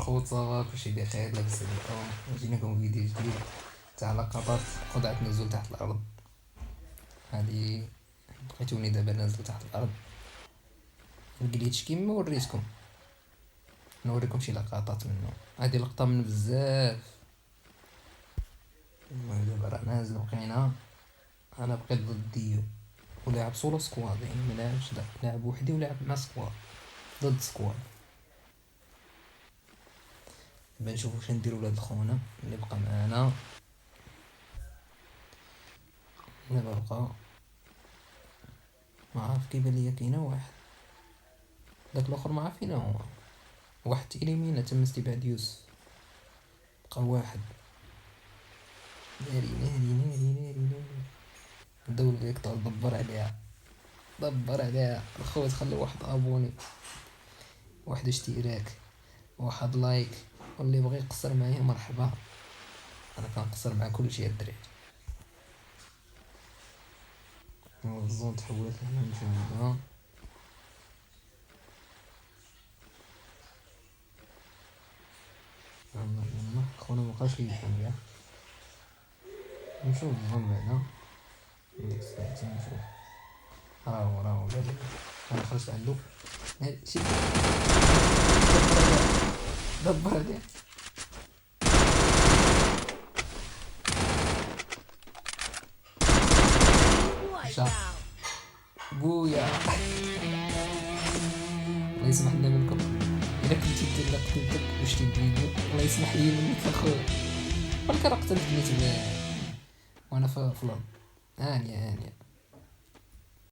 الخوت صافا كلشي بخير لاباس عليكم. جيناكم فيديو جديد تاع لقطات خدعة نزول تحت الأرض. هادي لقيتوني دابا نازل تحت الأرض الجليتش كيما وريتكم، نوريكم شي لقطات منه. هادي لقطة من بزاف. دابا راه نازل وبقينا، أنا بقيت ضد ديو ولعب سولو سكواد، يعني ملعبش لعب وحدي ولعب مع سكواد ضد سكواد. دابا نشوفو واش نديرو لهاد خونا اللي بقى معانا. دابا بقى ما عارف، كيبان ليا كاينه واحد، داك الاخر ما عارف فينا هو. واحد اليمينا تم استبعاد يوسف، بقى واحد. ناري ناري ناري ناري ناري. الدولة ديك دبر عليها، دبر عليها الخوت. خلو واحد ابوني، واحد اشتراك، واحد لايك، واللي يبغي يقصر معايا مرحبا. انا كنقصر مع كلشي الدراري. الزون تحولت لهنا نشوفها. يلا خونا مبقاش كيفهم كاع. نشوف الزون بعدا ديك الساعة نشوف. راهو بادئ. انا خرجت عندو شي دبر عليه. مشى بويا. الله يسمح لنا منكم الا كنتي دير قتلتك وشتي الفيديو، الله يسمح لي منك اخويا. ولكن راه قتلت بنيت وانا في الارض. هانيه